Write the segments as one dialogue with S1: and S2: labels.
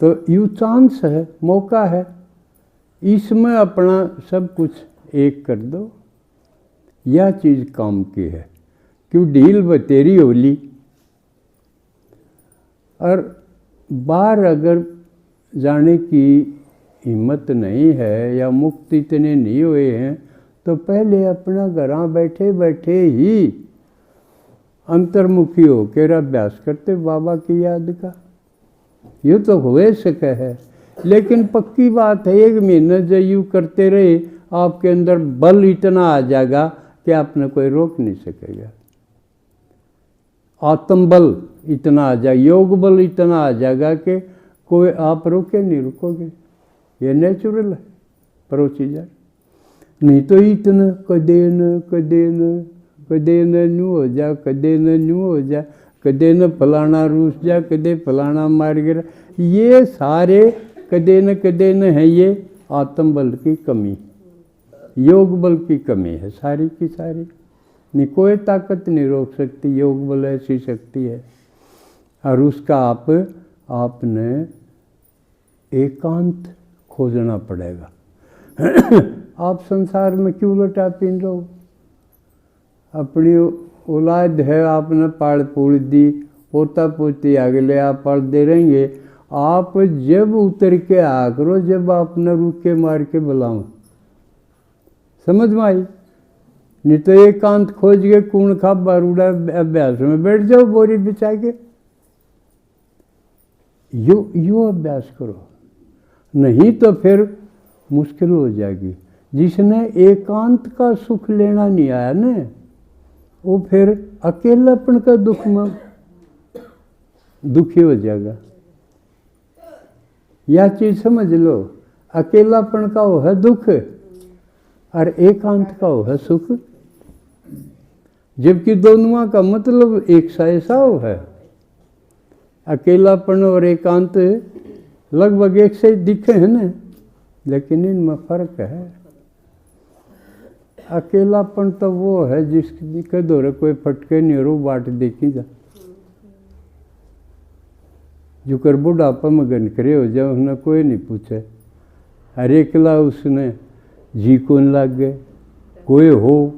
S1: तो you chance है, मौका है, इसमें अपना सब कुछ एक कर दो। यह चीज़ काम की है। क्यों ढील बतेरी होली। और बाहर अगर जाने की हिम्मत नहीं है या मुक्त इतने नहीं हुए हैं तो पहले अपना घरां बैठे बैठे ही अंतर्मुखी होकर अभ्यास करते बाबा की याद का। ये तो हो सके है, लेकिन पक्की बात है 1 महीना जो यूँ करते रहे आपके अंदर बल इतना आ जाएगा कि आपने कोई रोक नहीं सकेगा। आत्मबल इतना आ जाएगा, योग बल इतना आ जाएगा कि कोई आप रोके नहीं, रुकोगे। ये नेचुरल है, परोसी जाए। नहीं तो इतना कदे न न्यू हो जा, कदे न न्यू हो जा, कदे न फलाना रूस जा, कदे फलाना मार गिरा। ये सारे कदे न है, ये आत्मबल की कमी, योग बल की कमी है सारी की सारी। नहीं कोई ताकत नहीं रोक सकती, योग बल ऐसी शक्ति है। और उसका आपने एकांत खोजना पड़ेगा। आप संसार में क्यों लटा पीन रहो? अपनी औलाद है, आपने पाल पूल दी, पोता पोती अगले आप पाल दे रहेंगे। आप जब उतर के आ करो, जब आपने रुक के मार के बुलाओ। समझ में आई? नहीं तो एकांत खोज के कूण खा बारूड़ा अभ्यास में बैठ जाओ बोरी बिछा के। यो अभ्यास करो, नहीं तो फिर मुश्किल हो जाएगी। जिसने एकांत का सुख लेना नहीं आया ना, वो फिर अकेलापन का दुख में दुखी हो जाएगा। यह चीज समझ लो, अकेलापन का वो है दुख और एकांत का वो है सुख। जबकि दोनों का मतलब एक सा ऐसा हो है। अकेलापन और एकांत लगभग एक से दिखे हैं ना, लेकिन इनमें फर्क है। अकेलापन तो वो है जिसके दौरे कोई फटके नहीं रो बाट देखी जा, जो कर बुढ़ापा में गन करे हो जाए, उन्हें कोई नहीं पूछे। हर एकला उसने जी कौन लग गए, कोई हो,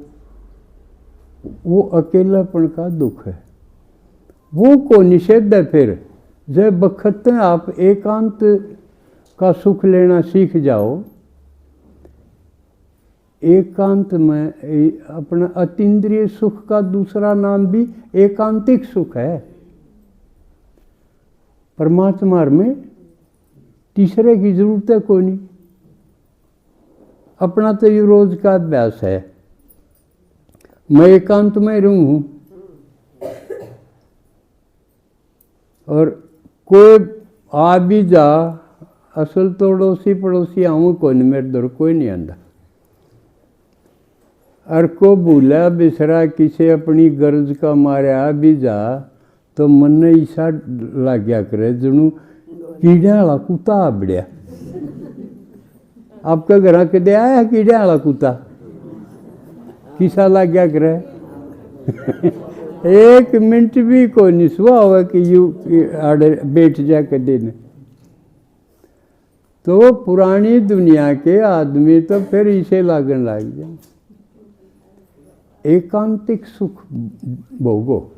S1: वो अकेलापन का दुख है। वो को निषेध है। फिर जब बखत आप एकांत का सुख लेना सीख जाओ, एकांत में अपना अतीन्द्रिय सुख का दूसरा नाम भी एकांतिक सुख है। परमात्मा में तीसरे की जरूरत है कोई नहीं। अपना तो ये रोज का अभ्यास है, मैं एकांत में रहूं और कोई आ भी जा, असल तोड़ोसी पड़ोसी आऊँ कोई नहीं, मेरे दर कोई नहीं आंदा। और को भूला बिसरा किसे अपनी गर्ज का मारे आ भी जा, तो मन ने ईसा लग गया करे जनु कीड़े वाला कुत्ता आ बड़िया। आपका घर कदे आया कीड़े वाला कुत्ता? किसा लग गया करे? 1 मिनट भी कोई नहीं सुहा हुआ कि यू आड़े बैठ जा कदे ने। तो पुरानी दुनिया के आदमी तो फिर इसे लागन लग जाए। एकांतिक सुख भोगो,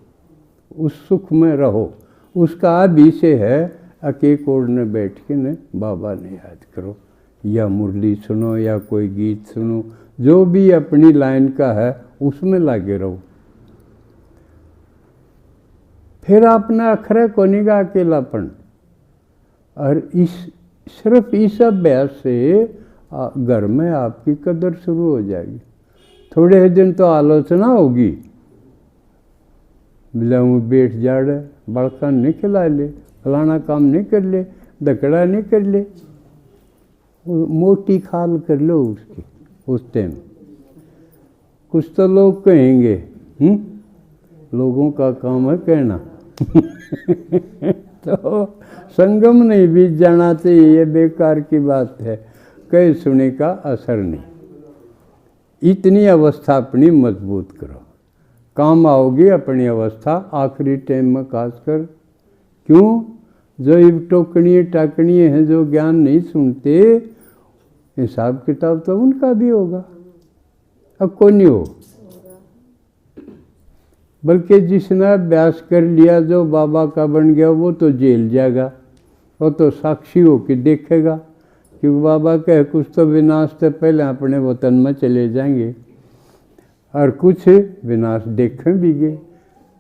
S1: उस सुख में रहो। उसका अभी से है अकेक ओढ़ने बैठ के ने बाबा ने याद करो, या मुरली सुनो या कोई गीत सुनो, जो भी अपनी लाइन का है उसमें लगे रहो। फिर अपना अखरे कोनी का अकेलापन। और सिर्फ इस अभ्यास से घर में आपकी कदर शुरू हो जाएगी। थोड़े दिन तो आलोचना होगी, बिला बैठ जाड़, बड़का नहीं खिला ले, फलाना काम नहीं कर ले, दकड़ा नहीं कर ले, मोटी खाल कर लो उसकी। उस टाइम कुछ तो लोग कहेंगे, लोगों का काम है कहना। तो संगम नहीं बीत जाना चाहिए, ये बेकार की बात है, कई सुने का असर नहीं। इतनी अवस्था अपनी मजबूत करो, काम आओगी अपनी अवस्था आखिरी टाइम में खासकर। क्यों? जो इब टोकनिए टाकनिए हैं, जो ज्ञान नहीं सुनते, हिसाब किताब तो उनका भी होगा। अब कौन नहीं हो, बल्कि जिसने अभ्यास कर लिया, जो बाबा का बन गया, वो तो जेल जाएगा, वो तो साक्षी होकर देखेगा। क्योंकि बाबा कहे कुछ तो विनाश से पहले अपने वतन में चले जाएंगे, और कुछ विनाश देखें भी गए,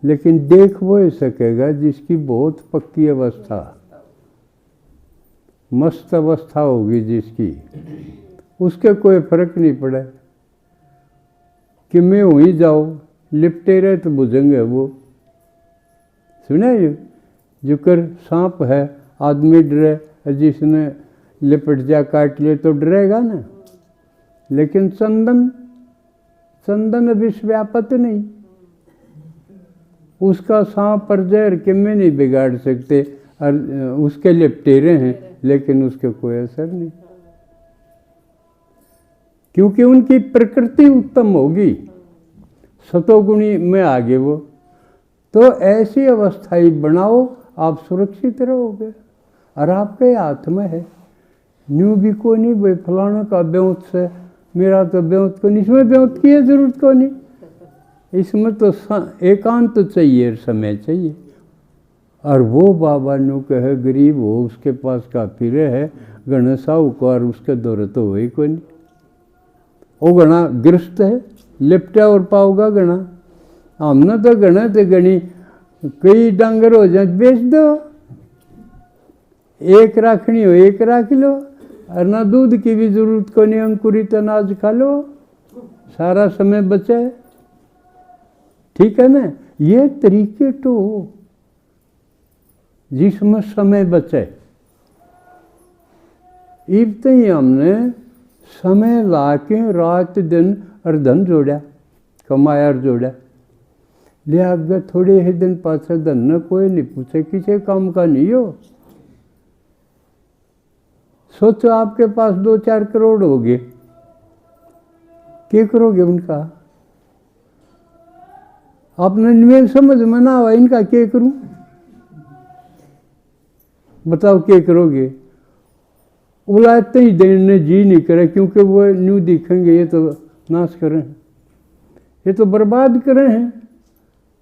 S1: लेकिन देख वो ही सकेगा जिसकी बहुत पक्की अवस्था, मस्त अवस्था होगी जिसकी, उसके कोई फर्क नहीं पड़े कि मैं हो ही जाओ, लिपटे रहे तो बुझेंगे वो। सुना ये जुकर सांप है, आदमी डरे, जिसने लिपट जा काट ले तो डरेगा ना, लेकिन चंदन विश्वव्यापक नहीं, उसका सांप पर जहर के में नहीं बिगाड़ सकते, और उसके लिपटे रहे हैं लेकिन उसके कोई असर नहीं, क्योंकि उनकी प्रकृति उत्तम होगी, सतोगुणी में आगे वो। तो ऐसी अवस्था ही बनाओ, आप सुरक्षित रहोगे, और आपके हाथ में है। न्यू भी को नहीं भाई फलाना का ब्योत से, मेरा तो ब्योत को नहीं, इसमें ब्योत की जरूरत को नहीं, इसमें तो एकांत चाहिए, समय चाहिए। और वो बाबा नु कहे गरीब हो, उसके पास काफी है, घना साहूकार उसके दौरे तो हो ही कोई नहीं, वो घना गिरस्त है, लिपटा और पाओगा घना। हमने तो घना तो गणी कई डांगर हो जाए बेच दो, एक राखनी हो एक राख लो, और ना दूध की भी जरूरत को नहीं, अंकुरित अनाज खा लो, सारा समय बचे। ठीक है ना, ये तरीके तो हो जिसमें समय बचे। इब ही हमने समय लाके रात दिन और धन जोड़ा, कमाया और जोड़ा, ले आगे थोड़े ही दिन पाछे धन न कोई नहीं पूछे, किसी काम का नहीं हो। सोचो आपके पास 2-4 करोड़ हो गए, क्या करोगे उनका? आपने निवेश समझ में ना आवा, इनका क्या करूं? बताओ क्या करोगे? उलाते ही देने जी नहीं करे, क्योंकि वो न्यू दिखेंगे ये तो नाश कर रहे हैं, ये तो बर्बाद कर रहे हैं।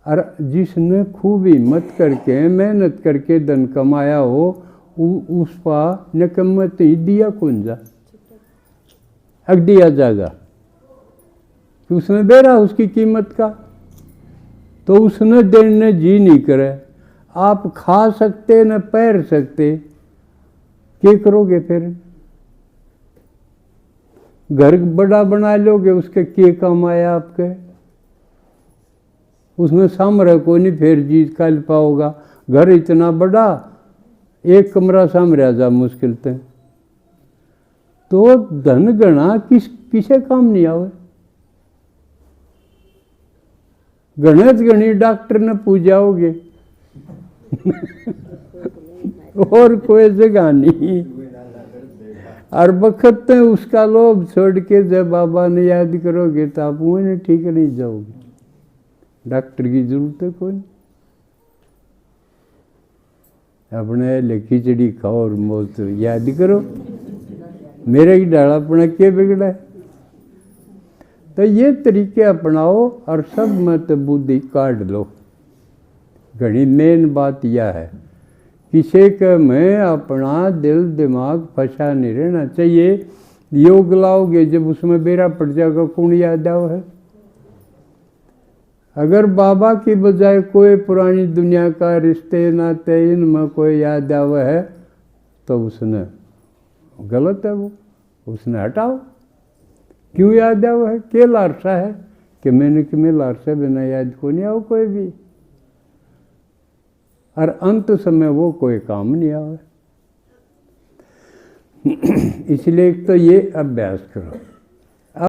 S1: और जिसने खूब हिम्मत करके मेहनत करके धन कमाया हो, उस पर नकम्मत ही दिया कौन जा, अग दिया जाएगा कि उसने दे रहा उसकी कीमत का, तो उसने देने जी नहीं करे। आप खा सकते न पैर सकते, क्या करोगे फिर? घर बड़ा बना लोगे, उसके क्या काम आया आपके? उसमें सामरे को नहीं फिर जीत काल पाओगा। घर इतना बड़ा, एक कमरा सामरा जा मुश्किल थे, तो धन गणा किसे काम नहीं आवे। गणित गणी डॉक्टर ने पूजाओगे और कोई जगह नहीं। और बखत उसका लोभ छोड़ के जब बाबा ने याद करोगे तो आप वहीं ठीक नहीं जाओगे, डॉक्टर की जरूरत है कोई। अपने खिचड़ी खाओ और मौत याद करो, मेरे की डाला अपना क्या बिगड़ा है। तो ये तरीके अपनाओ और सब मत बुद्धि काट लो। घड़ी मेन बात यह है, किसी के में अपना दिल दिमाग फंसा नहीं रहना चाहिए। योग लाओगे जब उसमें बेरा पड़ जाएगा, कौन याद आओ है। अगर बाबा की बजाय कोई पुरानी दुनिया का रिश्ते नाते इनमें कोई याद आवे है तो उसने गलत है, वो उसने हटाओ। क्यों याद आवे है? क्या लालसा है कि मैंने कि मैं लालसा बिना याद को नहीं आओ कोई भी, और अंत समय वो कोई काम नहीं आवे। इसलिए एक तो ये अभ्यास करो।